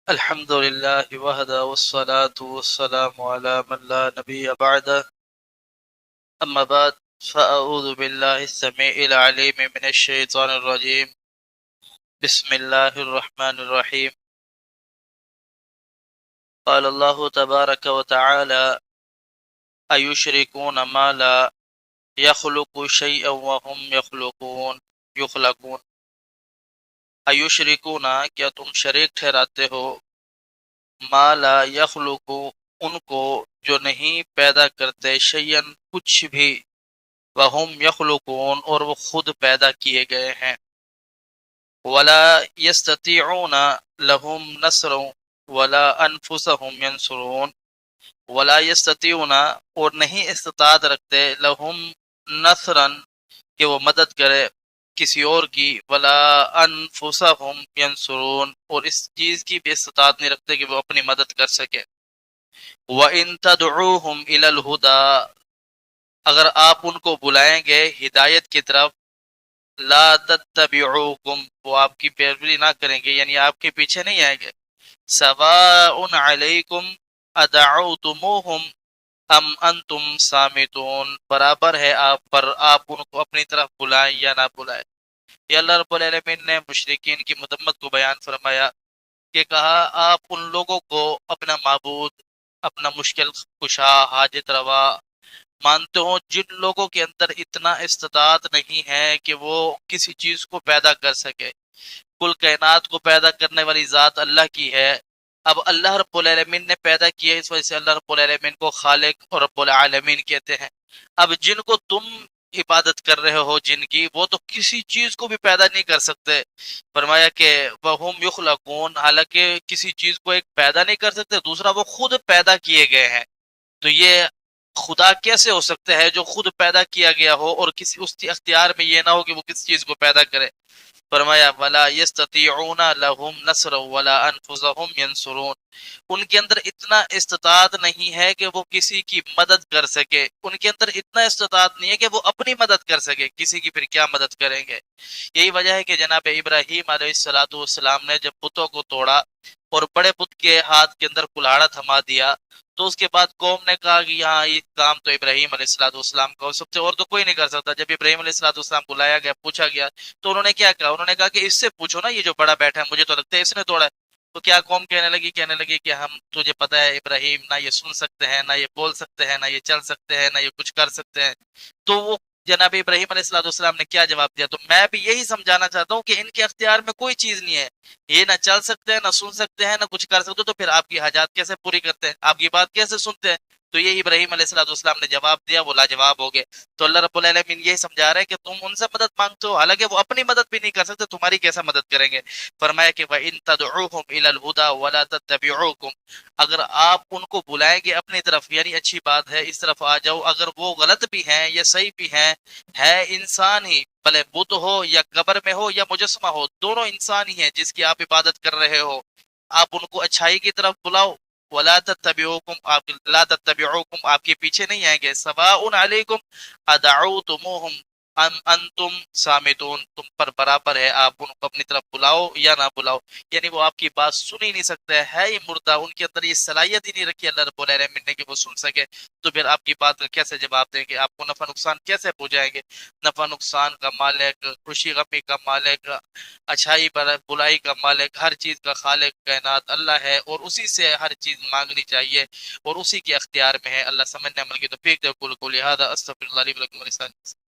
الحمد لله وحده والصلاة والسلام على من لا نبي بعده أما بعد فأعوذ بالله السميع العليم من الشيطان الرجيم بسم الله الرحمن الرحيم قال الله تبارك وتعالى أيشركون ما لا يخلق شيئا وهم يخلقون أيشركون کیا تم شریک ٹھہراتے ہو ما لا یخلق ان کو جو نہیں پیدا کرتے شیئن کچھ بھی وہم یخلقون اور وہ خود پیدا کیے گئے ہیں ولا یستطیعون لہم نصر ولا انفسہم ینصرون ولا یستطیعون اور نہیں استطاعت رکھتے لہم نصرا کہ وہ مدد کرے کسی اور کی ولا انفسہم ینصرون اور اس چیز کی بھی استطاعت نہیں رکھتے کہ وہ اپنی مدد کر سکے وَإِن تَدْعُوهُمْ إِلَى الْهُدَى اگر آپ ان کو بلائیں گے ہدایت کی طرف لا تتبعوکم وہ آپ کی پیروی نہ کریں گے یعنی آپ کے پیچھے نہیں آئیں گے سواء علیکم ادعوتموہم ام انتم صامتون برابر ہے آپ پر آپ ان کو اپنی طرف بلائیں یا نہ بلائیں یہ اللہ رب العالمین نے مشرکین کی مذمت کو بیان فرمایا کہ کہا آپ ان لوگوں کو اپنا معبود اپنا مشکل کشا حاجت روا مانتے ہو جن لوگوں کے اندر اتنا استطاعت نہیں ہے کہ وہ کسی چیز کو پیدا کر سکے کل کائنات کو پیدا کرنے والی ذات اللہ کی ہے اب اللہ رب العالمین نے پیدا کیا اس وجہ سے اللہ رب العالمین کو خالق اور رب العالمین کہتے ہیں اب جن کو تم عبادت کر رہے ہو جن کی وہ تو کسی چیز کو بھی پیدا نہیں کر سکتے فرمایا کہ وہم یخلقون حالانکہ کسی چیز کو ایک پیدا نہیں کر سکتے دوسرا وہ خود پیدا کیے گئے ہیں تو یہ خدا کیسے ہو سکتا ہے جو خود پیدا کیا گیا ہو اور کسی اس کے اختیار میں یہ نہ ہو کہ وہ کسی چیز کو پیدا کرے فرمایا ولا یستطیعون لهم نصر ولا انفسهم ينصرون ان کے اندر اتنا استطاعت نہیں ہے کہ وہ کسی کی مدد کر سکے ان کے اندر اتنا استطاعت نہیں ہے کہ وہ اپنی مدد کر سکے کسی کی پھر کیا مدد کریں گے یہی وجہ ہے کہ جناب ابراہیم علیہ الصلوۃ والسلام نے جب بتوں کو توڑا اور بڑے بت کے ہاتھ کے اندر کلاڑا تھما دیا تو اس کے بعد قوم نے کہا کہ یہاں یہ کام تو ابراہیم علیہ الصلوۃ والسلام کا ہو سب سے اور تو کوئی نہیں کر سکتا جب ابراہیم علیہ الصلوۃ والسلام کو لایا گیا پوچھا گیا تو انہوں نے کیا کہا انہوں نے کہا کہ اس سے پوچھو نا یہ جو بڑا بیٹھا ہے مجھے تو لگتا ہے اس نے توڑا ہے تو کیا قوم کہنے لگی کہ ہم تجھے پتہ ہے ابراہیم نہ یہ سن سکتے ہیں نہ یہ بول سکتے ہیں نہ یہ چل سکتے ہیں نہ یہ کچھ کر سکتے ہیں تو وہ جناب ابراہیم علیہ الصلوۃ والسلام نے کیا جواب دیا تو میں بھی یہی سمجھانا چاہتا ہوں کہ ان کے اختیار میں کوئی چیز نہیں ہے یہ نہ چل سکتے ہیں نہ سن سکتے ہیں نہ کچھ کر سکتے تو پھر آپ کی حاجات کیسے پوری کرتے ہیں آپ کی بات کیسے سنتے ہیں تو یہ ابراہیم علیہ الصلوۃ والسلام نے جواب دیا وہ لاجواب ہو گئے تو اللہ رب العالمین یہی سمجھا رہا ہے کہ تم ان سے مدد مانگتے ہو حالانکہ وہ اپنی مدد بھی نہیں کر سکتے تمہاری کیسا مدد کریں گے فرمایا کہ وَإِن تَدْعُوهُمْ إِلَى الْهُدَى وَلَا تَتَّبِعُوكُمْ اگر آپ ان کو بلائیں گے اپنی طرف یعنی اچھی بات ہے اس طرف آ جاؤ اگر وہ غلط بھی ہیں یا صحیح بھی ہیں ہے انسان ہی بھلے بت ہو یا قبر میں ہو یا مجسمہ ہو دونوں انسان ہی ہیں جس کی آپ عبادت کر رہے ہو آپ ان کو اچھائی کی طرف بلاؤ ولا تتبعوکم آپ لا تتبعوکم آپ کے پیچھے نہیں آئیں گے سواء علیکم ادعوتموہم ام انتم صامتون تم پر برابر ہے آپ ان کو اپنی طرف بلاؤ یا نہ بلاؤ یعنی وہ آپ کی بات سن ہی نہیں سکتے ہے ہی مردہ ان کے اندر یہ صلاحیت ہی نہیں رکھی اللہ رب العالمین نے کہ وہ سن سکے تو پھر آپ کی بات کا کیسے جواب دیں گے آپ کو نفع نقصان کیسے پہنچائیں گے نفع نقصان کا مالک خوشی غمی کا مالک اچھائی بلائی کا مالک ہر چیز کا خالق کائنات اللہ ہے اور اسی سے ہر چیز مانگنی چاہیے اور اسی کے اختیار میں ہے اللہ سمجھنے عمل کی توفیق دے قول قولی ھذا استغفر اللہ لی ولکم ولسائر